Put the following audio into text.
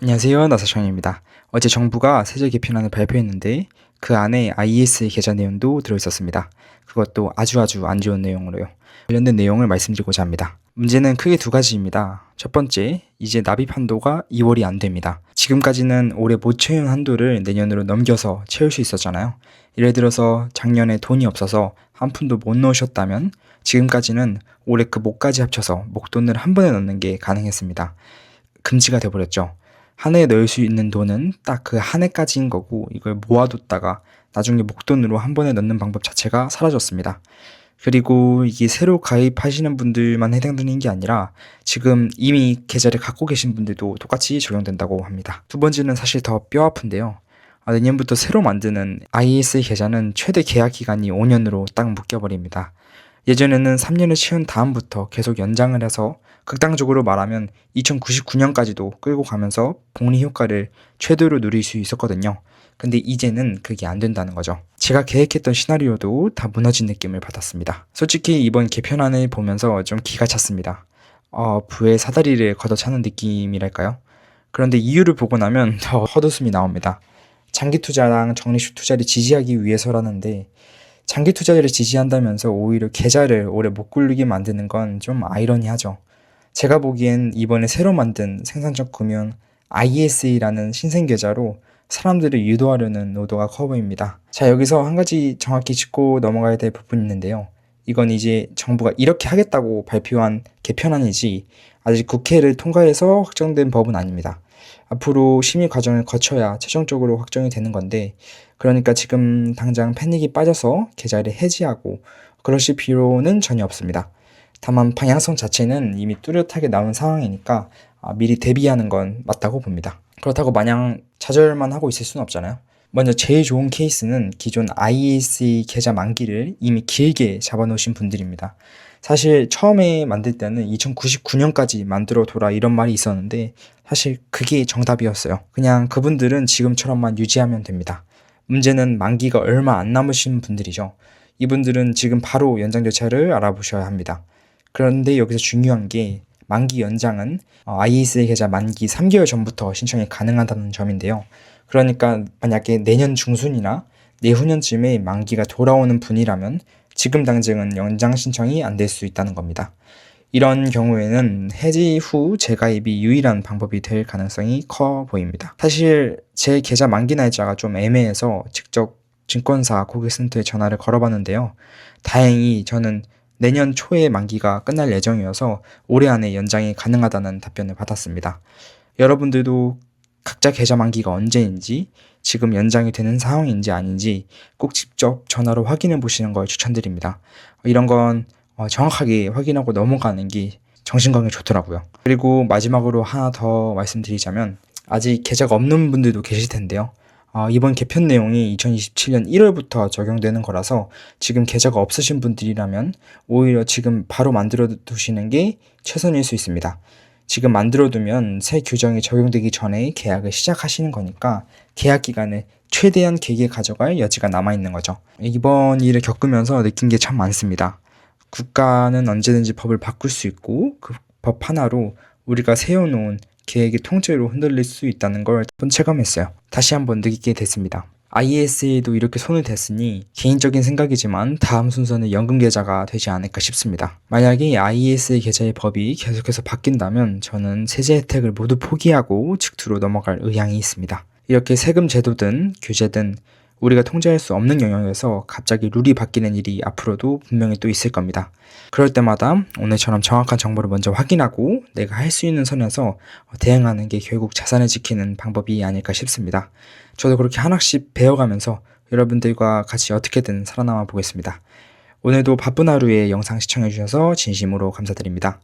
안녕하세요. 나사청입니다. 어제 정부가 세제 개편안을 발표했는데 그 안에 IS 계좌 내용도 들어있었습니다. 그것도 아주 안 좋은 내용으로요. 관련된 내용을 말씀드리고자 합니다. 문제는 크게 두 가지입니다. 첫 번째, 이제 납입 한도가 2월이 안 됩니다. 지금까지는 올해 못 채운 한도를 내년으로 넘겨서 채울 수 있었잖아요. 예를 들어서 작년에 돈이 없어서 한 푼도 못 넣으셨다면 지금까지는 올해 그 목까지 합쳐서 목돈을 한 번에 넣는 게 가능했습니다. 금지가 돼버렸죠. 한 해에 넣을 수 있는 돈은 딱 그 한 해까지인 거고 이걸 모아뒀다가 나중에 목돈으로 한 번에 넣는 방법 자체가 사라졌습니다. 그리고 이게 새로 가입하시는 분들만 해당되는 게 아니라 지금 이미 계좌를 갖고 계신 분들도 똑같이 적용된다고 합니다. 두 번째는 사실 더 뼈아픈데요. 내년부터 새로 만드는 IS 계좌는 최대 계약 기간이 5년으로 딱 묶여버립니다. 예전에는 3년을 채운 다음부터 계속 연장을 해서 극단적으로 말하면 2099년까지도 끌고 가면서 복리 효과를 최대로 누릴 수 있었거든요. 근데 이제는 그게 안 된다는 거죠. 제가 계획했던 시나리오도 다 무너진 느낌을 받았습니다. 솔직히 이번 개편안을 보면서 좀 기가 찼습니다. 부의 사다리를 걷어차는 느낌이랄까요? 그런데 이유를 보고 나면 더 헛웃음이 나옵니다. 장기 투자랑 적립식 투자를 지지하기 위해서라는데 장기 투자를 지지한다면서 오히려 계좌를 오래 못 굴리게 만드는 건 좀 아이러니하죠. 제가 보기엔 이번에 새로 만든 생산적 금융 IS라는 신생 계좌로 사람들을 유도하려는 의도가 커 보입니다. 자, 여기서 한 가지 정확히 짚고 넘어가야 될 부분이 있는데요. 이건 이제 정부가 이렇게 하겠다고 발표한 개편안이지 아직 국회를 통과해서 확정된 법은 아닙니다. 앞으로 심의 과정을 거쳐야 최종적으로 확정이 되는 건데, 그러니까 지금 당장 패닉이 빠져서 계좌를 해지하고 그러실 필요는 전혀 없습니다. 다만 방향성 자체는 이미 뚜렷하게 나온 상황이니까 미리 대비하는 건 맞다고 봅니다. 그렇다고 마냥 좌절만 하고 있을 수는 없잖아요. 먼저 제일 좋은 케이스는 기존 IS 계좌 만기를 이미 길게 잡아놓으신 분들입니다. 사실 처음에 만들 때는 2099년까지 만들어 둬라 이런 말이 있었는데 사실 그게 정답이었어요. 그냥 그분들은 지금처럼만 유지하면 됩니다. 문제는 만기가 얼마 안 남으신 분들이죠. 이분들은 지금 바로 연장 절차를 알아보셔야 합니다. 그런데 여기서 중요한 게 만기 연장은 IS 계좌 만기 3개월 전부터 신청이 가능하다는 점인데요. 그러니까 만약에 내년 중순이나 내후년쯤에 만기가 돌아오는 분이라면 지금 당장은 연장 신청이 안 될 수 있다는 겁니다. 이런 경우에는 해지 후 재가입이 유일한 방법이 될 가능성이 커 보입니다. 사실 제 계좌 만기 날짜가 좀 애매해서 직접 증권사 고객센터에 전화를 걸어봤는데요. 다행히 저는 내년 초에 만기가 끝날 예정이어서 올해 안에 연장이 가능하다는 답변을 받았습니다. 여러분들도 각자 계좌 만기가 언제인지, 지금 연장이 되는 상황인지 아닌지 꼭 직접 전화로 확인해 보시는 걸 추천드립니다. 이런 건 정확하게 확인하고 넘어가는 게 정신건강에 좋더라고요. 그리고 마지막으로 하나 더 말씀드리자면 아직 계좌가 없는 분들도 계실 텐데요. 이번 개편 내용이 2027년 1월부터 적용되는 거라서 지금 계좌가 없으신 분들이라면 오히려 지금 바로 만들어 두시는 게 최선일 수 있습니다. 지금 만들어 두면 새 규정이 적용되기 전에 계약을 시작하시는 거니까 계약 기간을 최대한 길게 가져갈 여지가 남아있는 거죠. 이번 일을 겪으면서 느낀 게 참 많습니다. 국가는 언제든지 법을 바꿀 수 있고 그 법 하나로 우리가 세워놓은 계획이 통째로 흔들릴 수 있다는 걸 한번 체감했어요. 다시 한번 느끼게 됐습니다. IS에도 이렇게 손을 댔으니 개인적인 생각이지만 다음 순서는 연금 계좌가 되지 않을까 싶습니다. 만약에 IS 계좌의 법이 계속해서 바뀐다면 저는 세제 혜택을 모두 포기하고 직투로 넘어갈 의향이 있습니다. 이렇게 세금 제도든 규제든 우리가 통제할 수 없는 영역에서 갑자기 룰이 바뀌는 일이 앞으로도 분명히 또 있을 겁니다. 그럴 때마다 오늘처럼 정확한 정보를 먼저 확인하고 내가 할 수 있는 선에서 대응하는 게 결국 자산을 지키는 방법이 아닐까 싶습니다. 저도 그렇게 하나씩 배워가면서 여러분들과 같이 어떻게든 살아남아 보겠습니다. 오늘도 바쁜 하루에 영상 시청해주셔서 진심으로 감사드립니다.